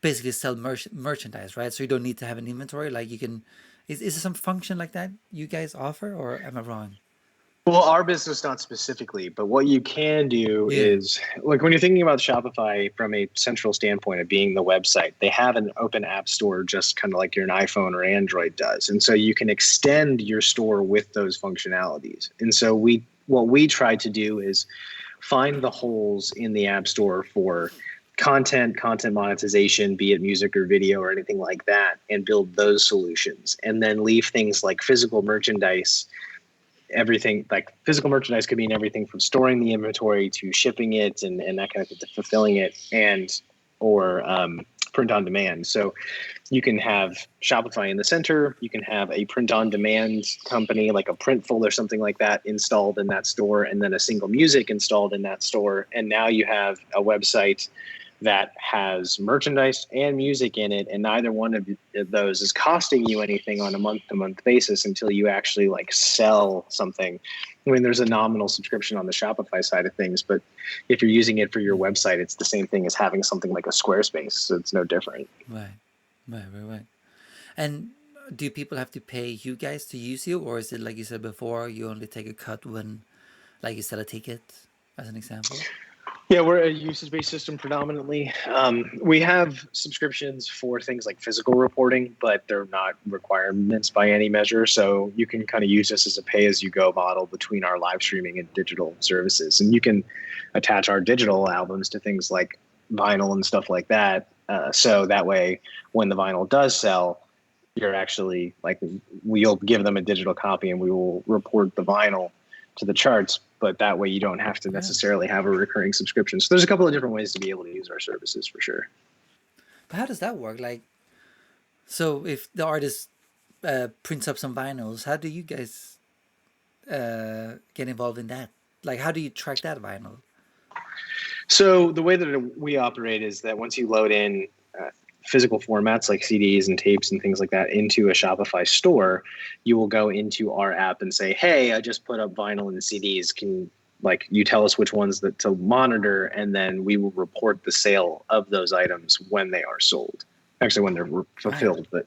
basically sell merchandise, right? So you don't need to have an inventory. Like you can, is there some function like that you guys offer, or am I wrong? Well, our business not specifically, but what you can do is, like, when you're thinking about Shopify from a central standpoint of being the website, they have an open app store just kind of like your iPhone or Android does. And so you can extend your store with those functionalities. And so what we try to do is find the holes in the app store for content monetization, be it music or video or anything like that, and build those solutions, and then leave things like physical merchandise. Everything like physical merchandise could mean everything from storing the inventory to shipping it and that kind of thing, to fulfilling it, and or print on demand. So you can have Shopify in the center. You can have a print on demand company like a Printful or something like that installed in that store, and then a SingleMusic installed in that store. And now you have a website that has merchandise and music in it, and neither one of those is costing you anything on a month-to-month basis until you actually like sell something. I mean, there's a nominal subscription on the Shopify side of things, but if you're using it for your website, it's the same thing as having something like a Squarespace, so it's no different. Right. And do people have to pay you guys to use you, or is it like you said before, you only take a cut when, like, you sell a ticket, as an example? Yeah, we're a usage-based system predominantly. We have subscriptions for things like physical reporting, but they're not requirements by any measure. So you can kind of use this as a pay-as-you-go model between our live streaming and digital services. And you can attach our digital albums to things like vinyl and stuff like that. So that way, when the vinyl does sell, you're actually like, we'll give them a digital copy and we will report the vinyl to the charts, but that way you don't have to necessarily have a recurring subscription. So there's a couple of different ways to be able to use our services for sure. But how does that work? Like, so if the artist prints up some vinyls, how do you guys get involved in that? Like, how do you track that vinyl? So the way that we operate is that once you load in physical formats like CDs and tapes and things like that into a Shopify store, you will go into our app and say, hey, I just put up vinyl and CDs. Can you tell us which ones to monitor, and then we will report the sale of those items when they are sold. actually when they're fulfilled. But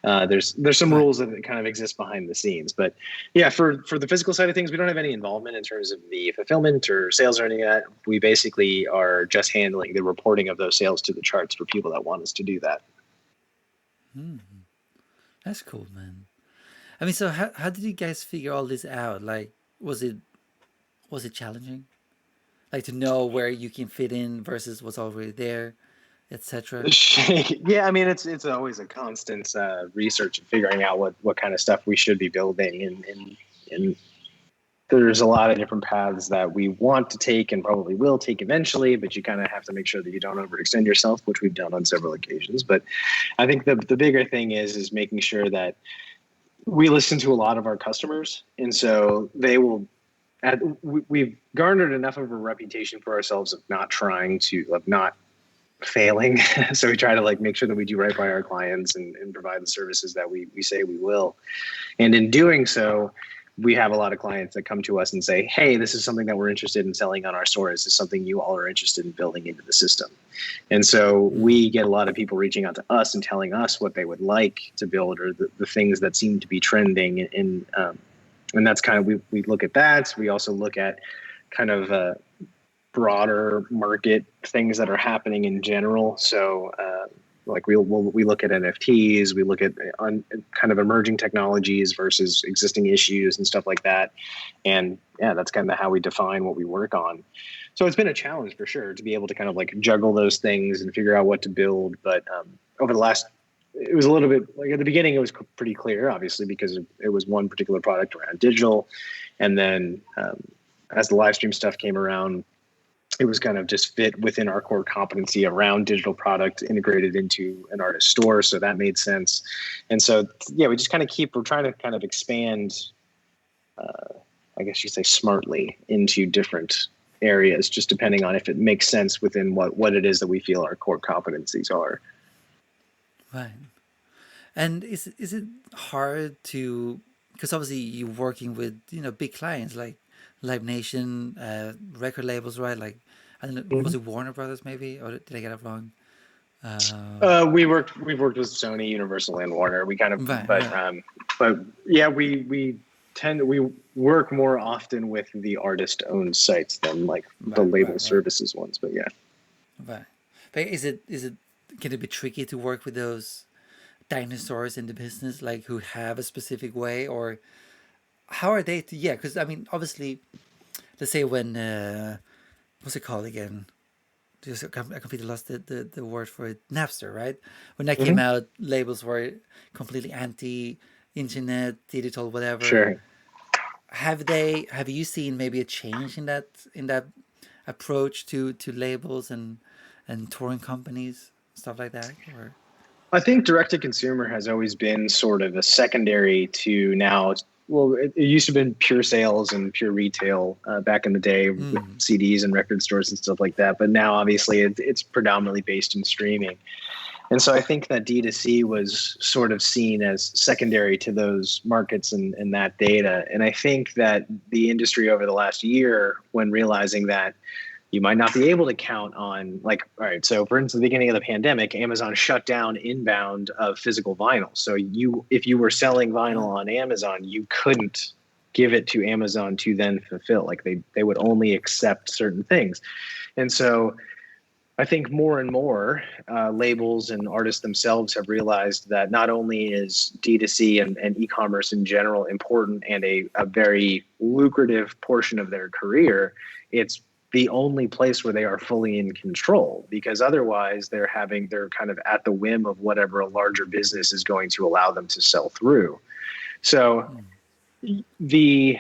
there's some rules that kind of exist behind the scenes. But yeah, for the physical side of things, we don't have any involvement in terms of the fulfillment or sales or any of that. We basically are just handling the reporting of those sales to the charts for people that want us to do that. That's cool, man. I mean, so how did you guys figure all this out? Like, was it challenging? Like to know where you can fit in versus what's already there, etc. Yeah, I mean, it's always a constant research and figuring out what kind of stuff we should be building, and there's a lot of different paths that we want to take and probably will take eventually, but you kind of have to make sure that you don't overextend yourself, which we've done on several occasions. But I think the bigger thing is making sure that we listen to a lot of our customers, and so they will. We've garnered enough of a reputation for ourselves of not failing. So we try to make sure that we do right by our clients and provide the services that we say we will. And in doing so, we have a lot of clients that come to us and say, hey, this is something that we're interested in selling on our store. Is this something you all are interested in building into the system? And so we get a lot of people reaching out to us and telling us what they would like to build, or the things that seem to be trending. And that's kind of, we look at that. We also look at kind of broader market things that are happening in general. So we look at NFTs, we look at kind of emerging technologies versus existing issues and stuff like that. And yeah, that's kind of how we define what we work on. So it's been a challenge for sure to be able to kind of juggle those things and figure out what to build. But over the last, it was a little bit at the beginning, it was pretty clear, obviously, because it was one particular product around digital. And then as the live stream stuff came around, it was kind of just fit within our core competency around digital product integrated into an artist store. So that made sense. And so, yeah, we just kind of we're trying to kind of expand, I guess you'd say smartly, into different areas, just depending on if it makes sense within what it is that we feel our core competencies are. Right. And is it hard to, because obviously you're working with, big clients like Live Nation, record labels, right? Like, I don't know, was it Warner Brothers maybe, or did I get it wrong? We've worked with Sony, Universal, and Warner. We kind of, but yeah, we work more often with the artist-owned sites than the label services ones. But yeah, right. But can it be tricky to work with those dinosaurs in the business, like who have a specific way, or how are they? Because I mean, obviously, let's say when what's it called again? I completely lost the word for it. Napster, right? When that came out, labels were completely anti-internet, digital, whatever. Sure. Have you seen maybe a change in that approach to labels and touring companies, stuff like that? Or I think direct to consumer has always been sort of a secondary to now. Well, it used to have been pure sales and pure retail back in the day with CDs and record stores and stuff like that. But now, obviously, it's predominantly based in streaming. And so I think that D2C was sort of seen as secondary to those markets and that data. And I think that the industry over the last year, when realizing that you might not be able to count on, all right, so for instance, the beginning of the pandemic, Amazon shut down inbound of physical vinyl. So if you were selling vinyl on Amazon, you couldn't give it to Amazon to then fulfill. They would only accept certain things. And so I think more and more labels and artists themselves have realized that not only is D2C and e-commerce in general important and a very lucrative portion of their career, it's the only place where they are fully in control, because otherwise they're kind of at the whim of whatever a larger business is going to allow them to sell through. So we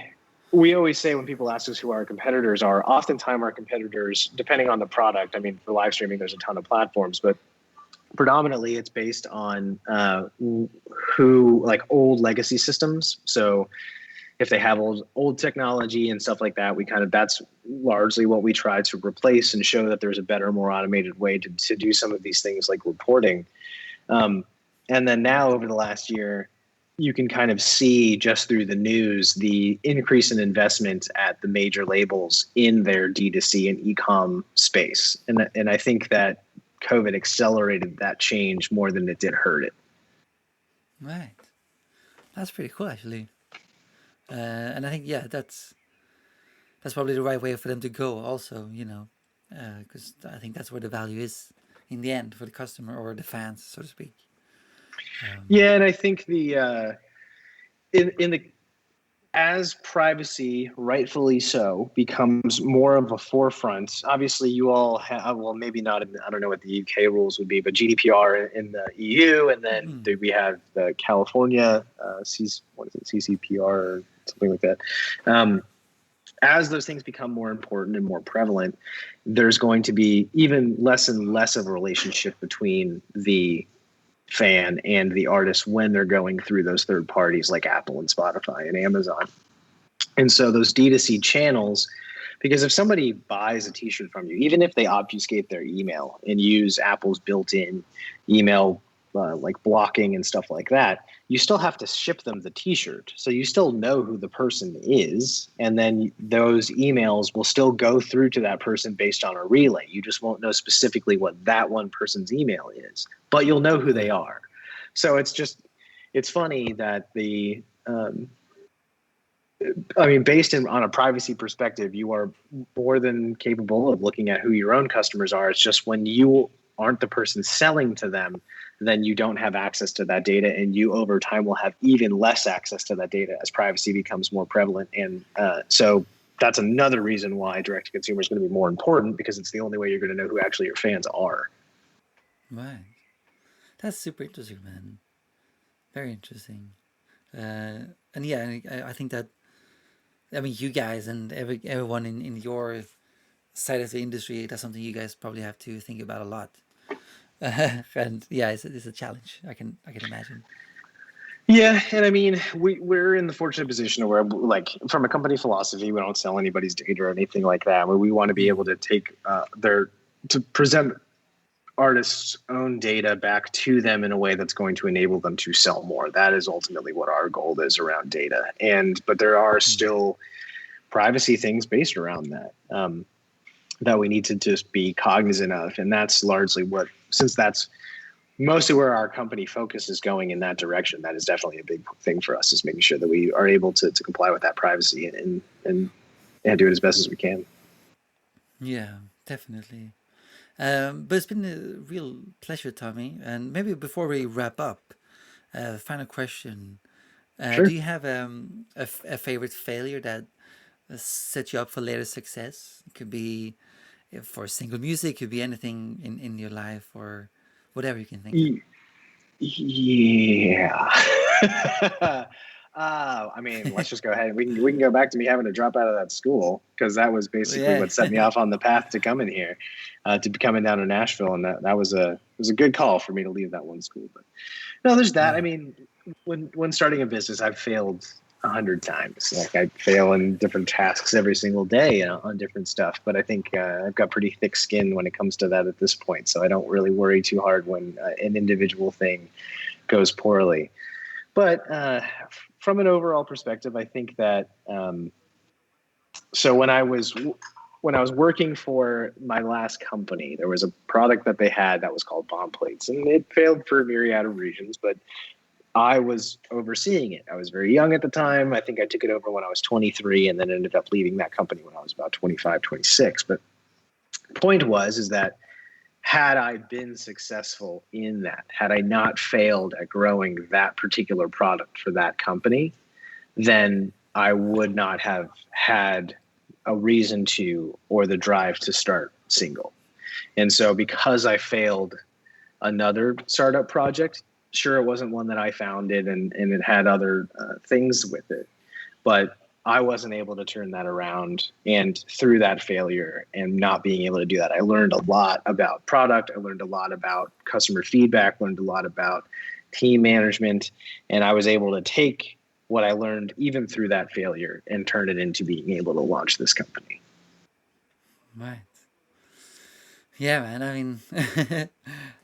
always say when people ask us who our competitors are, oftentimes our competitors, depending on the product, I mean, for live streaming, there's a ton of platforms, but predominantly it's based on old legacy systems. So if they have old technology and stuff like that, that's largely what we try to replace and show that there's a better, more automated way to do some of these things like reporting. And then now over the last year, you can kind of see just through the news the increase in investment at the major labels in their D2C and e-com space. And I think that COVID accelerated that change more than it did hurt it. Right. That's pretty cool, actually. And I think, yeah, that's probably the right way for them to go also, because I think that's where the value is in the end for the customer or the fans, so to speak. Yeah, and I think the in the as privacy, rightfully so, becomes more of a forefront. Obviously, you all have, well, maybe not. I don't know what the UK rules would be, but GDPR in the EU, and then we have the California what is it, CCPR or something like that. As those things become more important and more prevalent, there's going to be even less and less of a relationship between the fan and the artist when they're going through those third parties like Apple and Spotify and Amazon. And so those D2C channels, because if somebody buys a t-shirt from you, even if they obfuscate their email and use Apple's built-in email like blocking and stuff like that, you still have to ship them the t-shirt. So you still know who the person is. And then those emails will still go through to that person based on a relay. You just won't know specifically what that one person's email is, but you'll know who they are. So it's funny that based on a privacy perspective, you are more than capable of looking at who your own customers are. It's just when you aren't the person selling to them, then you don't have access to that data, and you over time will have even less access to that data as privacy becomes more prevalent. And so that's another reason why direct-to-consumer is going to be more important, because it's the only way you're going to know who actually your fans are. Right. That's super interesting, man. Very interesting. And yeah, I think that, I mean, you guys and everyone in your side of the industry, that's something you guys probably have to think about a lot. And yeah, it's a challenge. I can imagine. Yeah, and I mean, we're in the fortunate position where, like, from a company philosophy, we don't sell anybody's data or anything like that. We want to be able to take to present artists' own data back to them in a way that's going to enable them to sell more. That is ultimately what our goal is around data. But there are still privacy things based around that that we need to just be cognizant of. And that's largely since that's mostly where our company focus is going in that direction, that is definitely a big thing for us, is making sure that we are able to comply with that privacy and do it as best as we can. Yeah, definitely. But it's been a real pleasure, Tommy. And maybe before we wrap up, final question. Sure. Do you have a favorite failure that set you up for later success? It could be for SingleMusic, could be anything in your life or whatever you can think of. Yeah. I mean, let's just go ahead. We can go back to me having to drop out of that school, because that was basically what set me off on the path to coming here, to be coming down to Nashville, and that was a good call for me to leave that one school. But no, there's that. I mean, when starting a business, I've failed 100 times. Like, I fail in different tasks every single day on different stuff. But I think I've got pretty thick skin when it comes to that at this point. So I don't really worry too hard when an individual thing goes poorly. But from an overall perspective, I think that so when I was working for my last company, there was a product that they had that was called bomb plates, and it failed for a myriad of reasons, but I was overseeing it. I was very young at the time. I think I took it over when I was 23, and then ended up leaving that company when I was about 25, 26. But the point is that had I been successful in that, had I not failed at growing that particular product for that company, then I would not have had a reason to, or the drive to, start Single. And so because I failed another startup project, sure, it wasn't one that I founded, and it had other things with it, but I wasn't able to turn that around. And through that failure and not being able to do that, I learned a lot about product. I learned a lot about customer feedback, learned a lot about team management. And I was able to take what I learned even through that failure and turn it into being able to launch this company. Right. Yeah, man. I mean,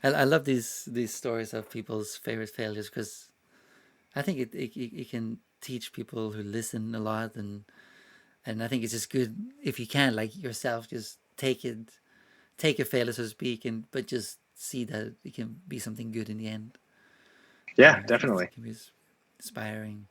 I love these stories of people's favorite failures, because I think it can teach people who listen a lot, and I think it's just good if you can, like yourself, just take a failure, so to speak, but just see that it can be something good in the end. Yeah, It definitely. can be inspiring.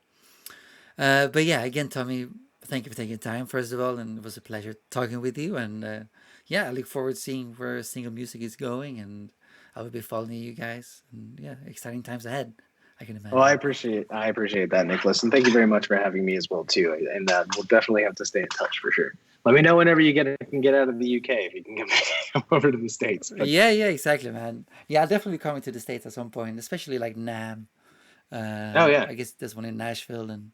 But yeah, again, Tommy, thank you for taking time, first of all, and it was a pleasure talking with you. And yeah, I look forward to seeing where SingleMusic is going, and I will be following you guys. And yeah, exciting times ahead, I can Well, I imagine. appreciate that, Niclas, and thank you very much for having me as well too. And we'll definitely have to stay in touch for sure. Let me know whenever you can get out of the UK if you can come over to the States. But Yeah, exactly, man. Yeah, I'll definitely be coming to the States at some point, especially like Nam. oh yeah, I guess there's one in Nashville and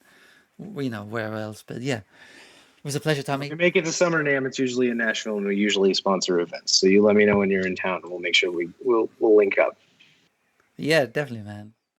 where else. But yeah, it was a pleasure, when Tommy. we make it to Summer Nam, it's usually in Nashville, and we usually sponsor events. So you let me know when you're in town, and we'll make sure we'll link up. Yeah, definitely, man.